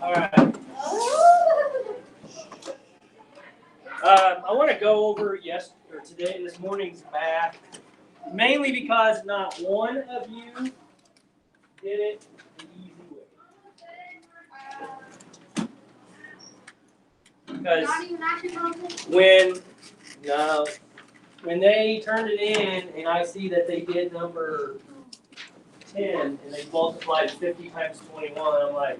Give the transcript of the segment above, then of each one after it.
All right. I want to go over this morning's math, mainly because not one of you did it the easy way. Because when they turned it in and I see that they did number 10 and they multiplied 50 times 21, I'm like,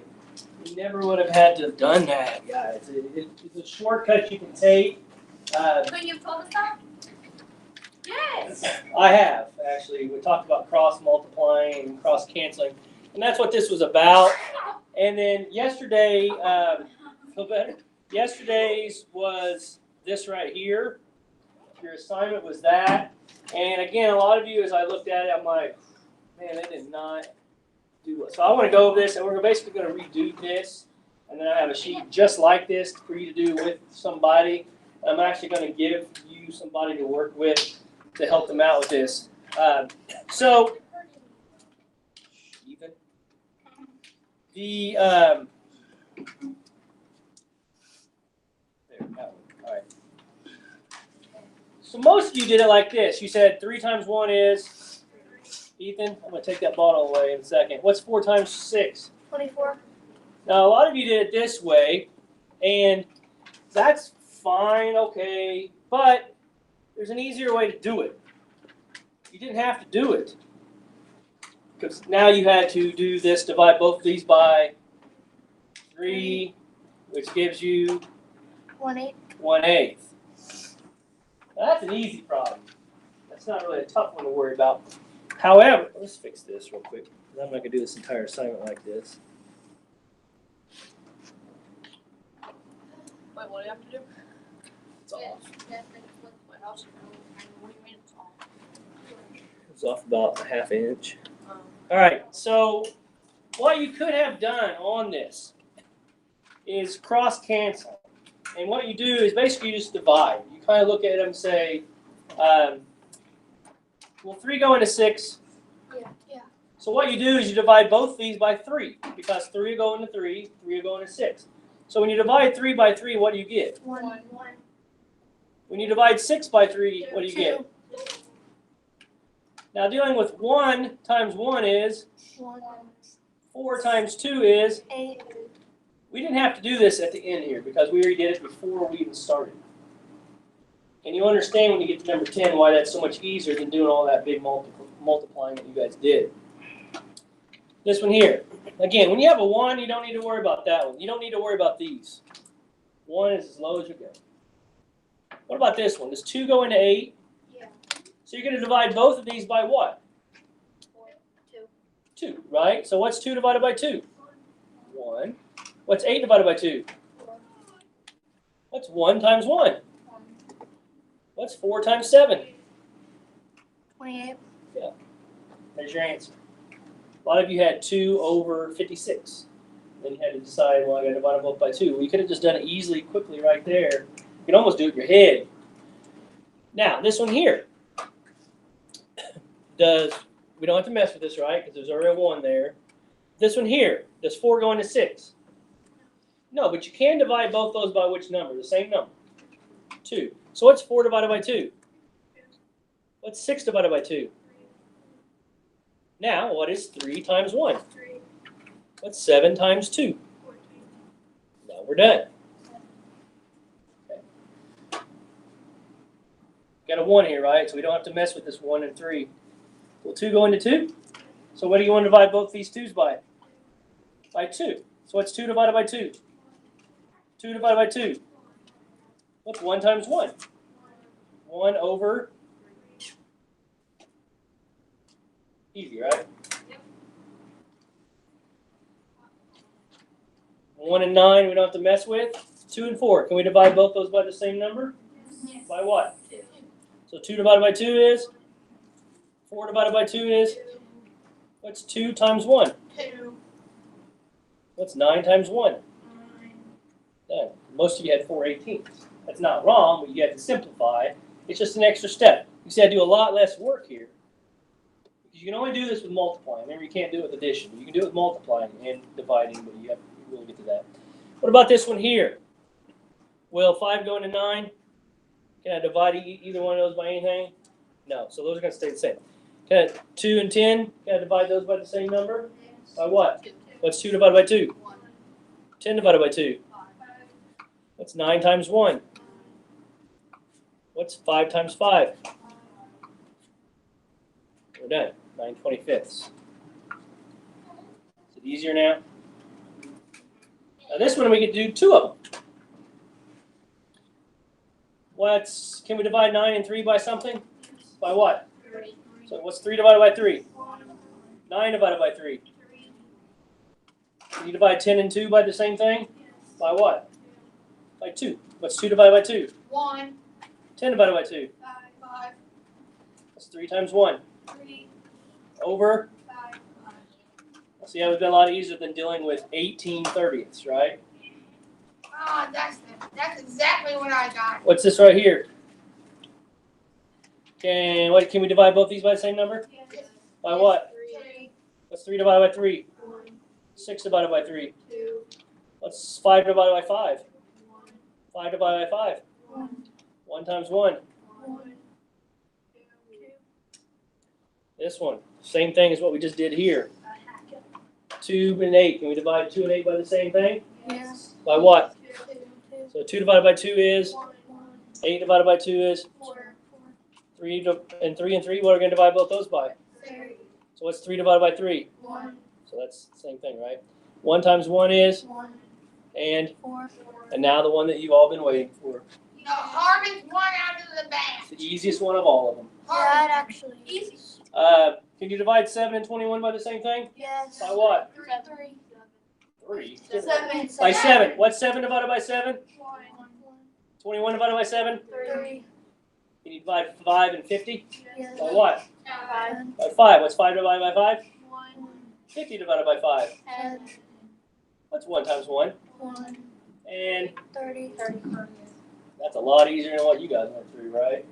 you never would have had to have done that, guys. It's a shortcut you can take. So you've told us that? Yes. I have, actually. We talked about cross multiplying and cross canceling, and that's what this was about. And then yesterday, feel better? Yesterday's was this right here. Your assignment was that. And again, a lot of you, as I looked at it, I'm like, man, they did not do it. So I want to go over this, and we're basically going to redo this. And then I have a sheet just like this for you to do with somebody. I'm actually going to give you somebody to work with to help them out with this. So, even the there, all right. So most of you did it like this. You said 3 times 1 is, Ethan, I'm going to take that bottle away in a second. What's 4 times 6? 24. Now, a lot of you did it this way, and that's fine, okay, but there's an easier way to do it. You didn't have to do it, because now you had to do this, divide both of these by 3, which gives you 1/8. 1/8. Now, that's an easy problem. That's not really a tough one to worry about. However, let's fix this real quick, because I'm not going to do this entire assignment like this. Wait, what do you have to do? It's off. What do you mean it's off? It's off about a ½ inch. All right, so what you could have done on this is cross cancel. And what you do is basically you just divide. You kind of look at them and say, well, 3 go into 6. Yeah. So what you do is you divide both these by 3, because 3 will go into 3, 3 will go into 6. So when you divide 3 by 3, what do you get? 1. When you divide 6 by 3, what do you get? Now dealing with 1 times 1 is, 1. 4 times 2 is, 8. we didn't have to do this at the end here because we already did it before we even started. And you understand when you get to number 10 why that's so much easier than doing all that big multiplying that you guys did. This one here. Again, when you have a 1, you don't need to worry about that one. You don't need to worry about these. 1 is as low as you go. What about this one? Does 2 go into 8? Yeah. So you're going to divide both of these by what? 2. 2, right? So what's 2 divided by 2? 1. What's 8 divided by 2? 4. What's 1 times 1? What's 4 times 7? 28. Yeah. There's your answer. A lot of you had 2 over 56. Then you had to decide, well, I got to divide them both by 2. Well, you could have just done it easily, quickly right there. You can almost do it in your head. Now, this one here. We don't have to mess with this, right? Because there's already a 1 there. This one here, does 4 go into 6? No, but you can divide both those by which number? The same number. 2. So what's 4 divided by 2? What's 6 divided by 2? Now, what is 3 times 1? 3. What's 7 times 2? 14. Now we're done. Okay. Got a 1 here, right? So we don't have to mess with this 1 and 3. Will 2 go into 2? So what do you want to divide both these 2's by? By 2. So what's 2 divided by 2? 2 divided by 2. What's 1 times 1? 1 over. Easy, right? Yep. 1 and 9 we don't have to mess with. 2 and 4. Can we divide both those by the same number? Yes. By what? 2. So 2 divided by 2 is? 4 divided by 2 is? What's 2 times 1? 2. What's 9 times 1? 9. Done. Most of you had 4/18. That's not wrong, but you have to simplify. It's just an extra step. You see, I do a lot less work here. you can only do this with multiplying. Remember, you can't do it with addition. You can do it with multiplying and dividing, but you will get to that. What about this one here? Will 5 go into 9? Can I divide either one of those by anything? No, so those are going to stay the same. Can I, 2 and 10, can I divide those by the same number? By what? What's 2 divided by 2? 10 divided by 2? What's 9 times 1? What's 5 times 5? We're done. 9/25. Is it easier now? Now this one we can do 2 of them. Can we divide 9 and 3 by something? By what? 3. So what's 3 divided by 3? 9 divided by 3. Can you divide 10 and 2 by the same thing? By what? By 2. What's 2 divided by 2? 1. 10 divided by 2. 5. That's 3 times 1. 3. Over. 5. See, that would be a lot easier than dealing with 18/30ths, right? Ah, that's exactly what I got. What's this right here? Can we divide both these by the same number? By what? 3. What's 3 divided by 3? 1. 6 divided by 3. 2. What's 5 divided by 5? 1. 5 divided by 5. 1. 1 times 1. 1. 2. This one. Same thing as what we just did here. 2 and 8. Can we divide 2 and 8 by the same thing? Yes. By what? 2. So 2 divided by 2 is? 1. 8 divided by 2 is? 4. 3 and 3 and 3. What are we going to divide both those by? 3. So what's 3 divided by 3? 1. So that's the same thing, right? 1 times 1 is? 1. And? 4. And now the one that you've all been waiting for. The hardest one out of the batch. It's the easiest one of all of them. Yeah, it actually easy. Can you divide 7 and 21 by the same thing? Yes. By what? 3. 3. 7. By 7. What's 7 divided by 7? 1. 21 divided by 7? 3. Can you divide 5 and 50? Yes. By what? 5. By 5. What's 5 divided by 5? 1. 50 divided by 5. 10. What's 1 times 1? 1. And 30. that's a lot easier than what you guys went through, right?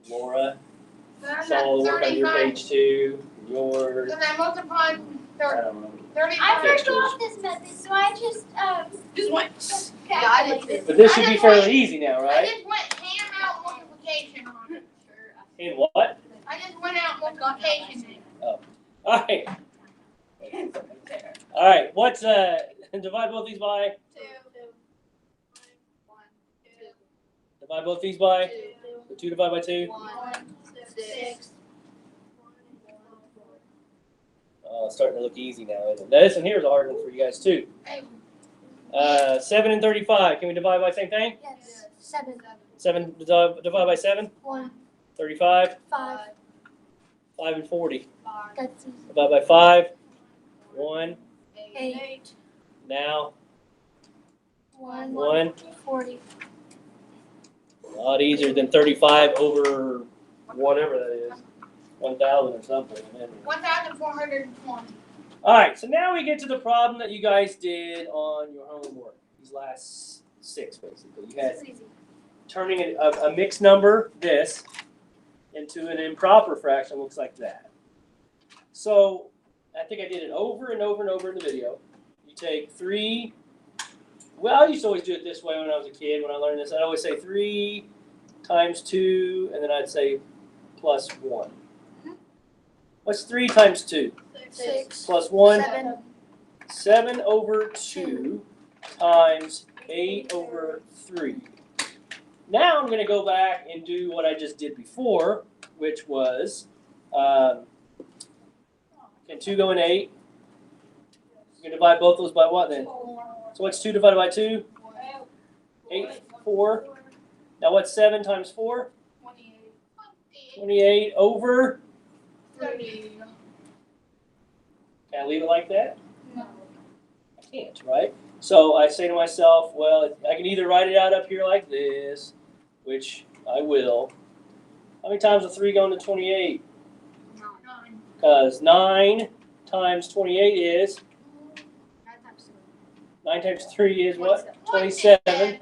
Laura, saw all the work on your page 2. Yours. So then multiply I 30. don't know. 30. I forgot this method, so I just went. Yeah, I did. But this should be fairly easy now, I right? just went ham out multiplication on it. And what? I just went out multiplication. All right. All right. What's divide both these by? 2. Divide both these by? 2. So 2 divided by 2? 1. 6. Oh, it's starting to look easy now, isn't it? Now, this one here is a hard one for you guys too. 7 and 35. Can we divide by the same thing? Yes. 7. 7 divide by 7? 1. 35. 5. 5 and 40. That's easy. Divide by 5. 1. 8. Now 1. 1. 40. A lot easier than 35 over whatever that is. 1,000 or something. 1,420. All right, so now we get to the problem that you guys did on your homework. These last 6, basically. You had turning a mixed number, this, into an improper fraction looks like that. So I think I did it over and over and over in the video. You take 3. Well, I used to always do it this way when I was a kid. When I learned this, I'd always say 3 times 2, and then I'd say plus 1. What's 3 times 2? 6. Plus 1? 7. 7 over 2 times 8 over 3. Now I'm going to go back and do what I just did before, which was, can 2 go in 8? You can divide both those by what then? So what's 2 divided by 2? 8, 4. Now what's 7 times 4? 28 over? 30. Can I leave it like that? No. I can't, right? So I say to myself, well, I can either write it out up here like this, which I will. How many times will 3 go into 28? 9. Because 9 times 28 is, 9 times 3 is what? 27.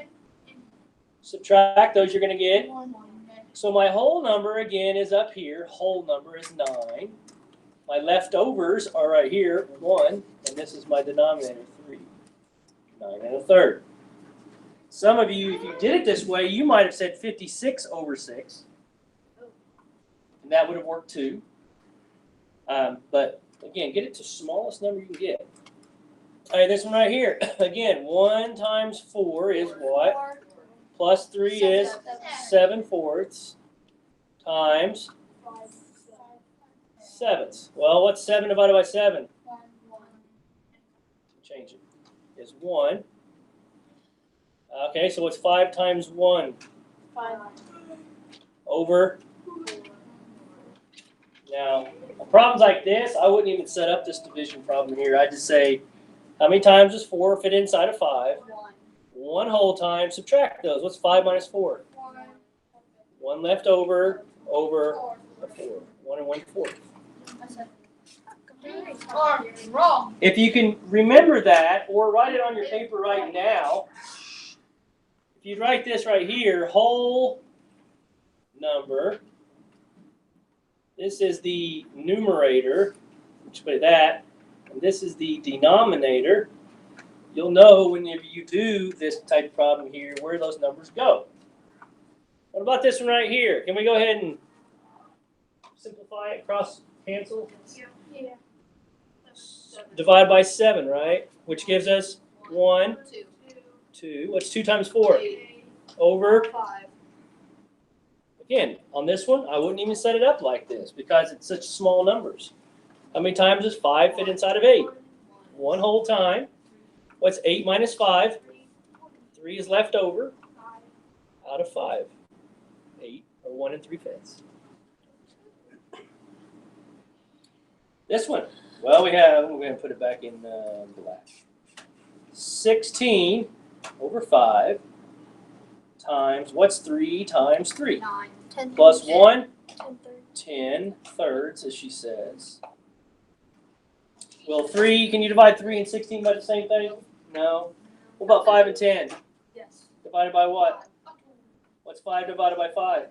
Subtract those, you're going to get. So my whole number, again, is up here. Whole number is 9. My leftovers are right here, 1, and this is my denominator, 3. 9 1/3. Some of you, if you did it this way, you might have said 56 over 6. And that would have worked too. But again, get it to the smallest number you can get. All right, this one right here. Again, 1 times 4 is what? Plus 3 is 7/4 times 7ths. Well, what's 7 divided by 7? Change it. Is 1. Okay, so what's 5 times 1? 5. Over. Now, problems like this, I wouldn't even set up this division problem here. I'd just say, how many times does 4 fit inside of 5? 1 whole time. Subtract those. What's 5 minus 4? 1 left over a 4. 1 and 1/4. Wrong. If you can remember that, or write it on your paper right now, if you write this right here, whole number, this is the numerator, which put that, and this is the denominator, you'll know whenever you do this type of problem here where those numbers go. What about this one right here? Can we go ahead and simplify it, cross cancel? Yeah. Divide by 7, right? Which gives us 1, 2. 2. What's 2 times 4? Over. 5. Again, on this one, I wouldn't even set it up like this because it's such small numbers. How many times does 5 fit inside of 8? 1 whole time. What's 8 minus 5? 3 is left over out of 5. 8, or 1 3/5. This one. Well, we're going to put it back in black. 16 over 5 times, what's 3 times 3? 9. 10. Plus 1? 10. 10/3, as she says. Well, 3, can you divide 3 and 16 by the same thing? No. What about 5 and 10? Yes. Divided by what? What's 5 divided by 5?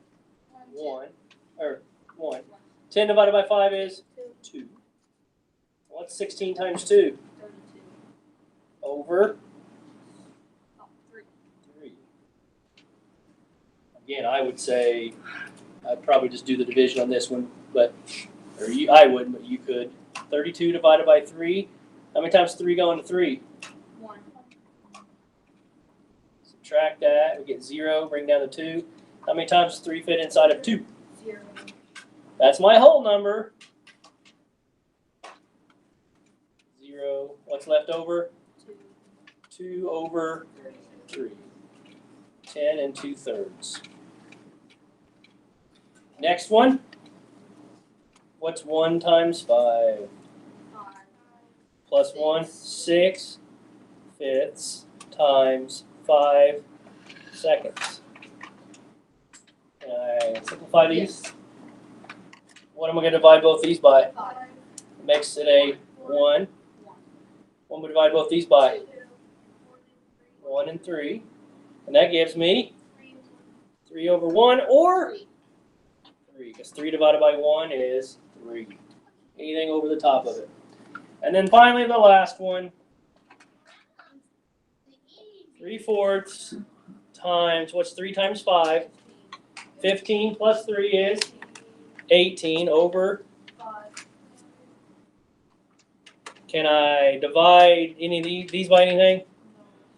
1. Or 1. 10 divided by 5 is 2. What's 16 times 2? 32. Over 3. 3. Again, I would say I'd probably just do the division on this one, I wouldn't, but you could. 32 divided by 3. How many times 3 go into 3? 1. Subtract that, we get 0, bring down the 2. How many times does 3 fit inside of 2? 0. That's my whole number. 0. What's left over? 2. 2 over 3. 10 2/3. Next one. What's 1 times 5? 5. Plus 1, 6 fifths times 5 seconds. Can I simplify these? What am I going to divide both these by? 5. Makes it a 1. What would divide both these by? 1 and 3. And that gives me 3 over 1 or 3. Because 3 divided by 1 is 3. Anything over the top of it. And then finally the last one. 3/4 times, what's 3 times 5? 15 plus 3 is 18 over. 5. Can I divide any of these by anything?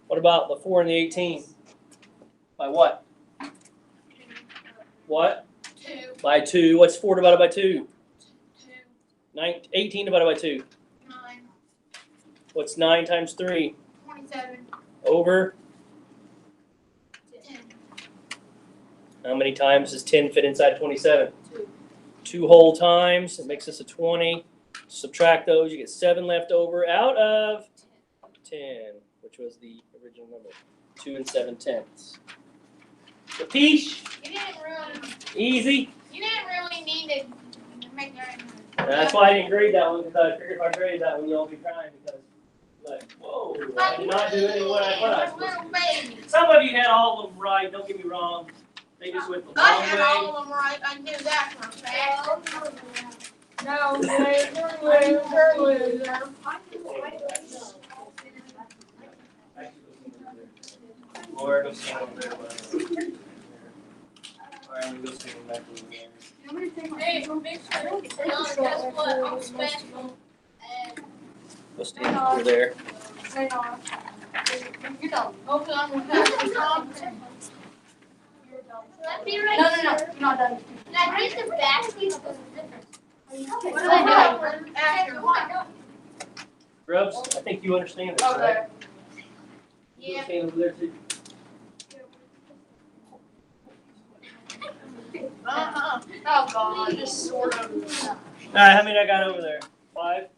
What about the 4 and the 18? By what? What? 2. By 2. What's 4 divided by 2? 2. 18 divided by 2. 9. What's 9 times 3? 27. Over. 10. How many times does 10 fit inside 27? 2. 2 whole times. It makes us a 20. Subtract those. You get 7 left over out of 10, which was the original number. 2 7/10. Capiche? You didn't really. Easy. You didn't really need to make that. That's why I didn't grade that one, because I figured if I graded that one, you'll be crying because, like, whoa, I did not do any of what I thought I was supposed to Little do. baby. Some of you had all of them right, don't get me wrong. They just went the I long had way. all of them right. I knew that for a fact. No, loser. Laura, go stand over there. All right, we go stand back over there. Hey, guess what? I'm special. And Go stand over there. you don't. Hopefully I'm gonna have some confidence. That'd be No, right. you're not done. Now read the back piece of the difference. What am I doing? After. Grubs, I think you understand this, right? Okay. You go stand over there too. Oh God, just sort of. All right, how many I got over there? 5.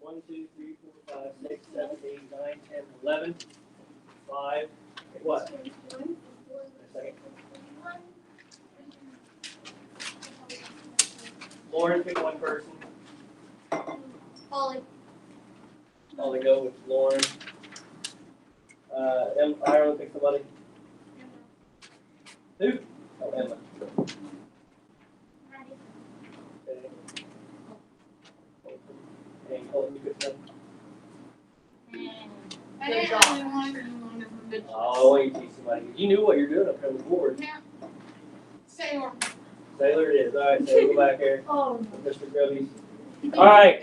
1, 2, 3, 4, 5, 6, 7, 8, 9, 10, 11. 5. What? A second. Lauren, pick one person. Holly. I'll go with Lauren. Ireland, pick somebody. Who? Oh, Emma. Okay. And Colton, you pick somebody. Good job. Oh, I want you to teach somebody. You knew what you're doing up there on the board. Sailor. Sailor it is. All right, Sailor, go back here. Oh. Mr. Grubbies. All right,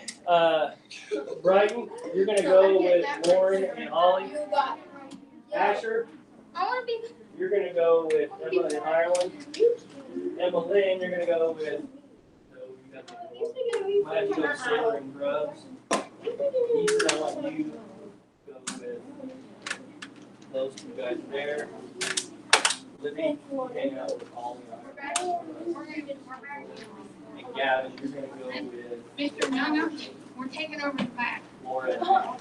Brighton, you're going to go with Lauren and Holly. Asher, I want to be. you're going to go with Emma and Ireland. Emma Lynn, you're going to go with. So you got the, might have to go with Sailor and Grubs. Ethan, I want you to go with those two guys there. Libby, you hang out with Holly and Ireland. And Gavin, you're going to go with Mr. Nana, we're taking over the back. Lauren. All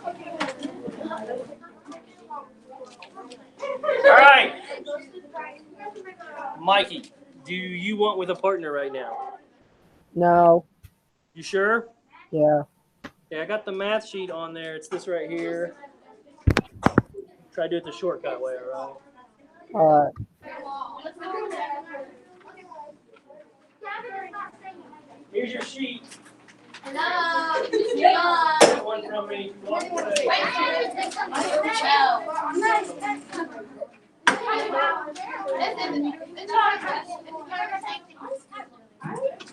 right, Mikey, do you want with a partner right now? No. You sure? Yeah. Okay, I got the math sheet on there. It's this right here. Try to do it the shortcut way, all right? All right. Here's your sheet. Hello. Get one from me if you walk away.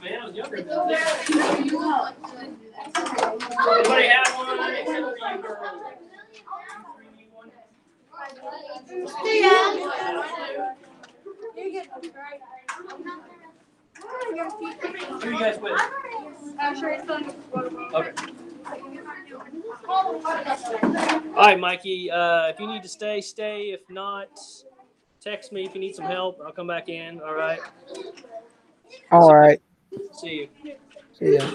Man, I was younger than this. Everybody have one except for you girls. Who are you guys with? Okay. All right, Mikey. If you need to stay, stay. If not, text me if you need some help. I'll come back in. All right. All right. See you. See ya.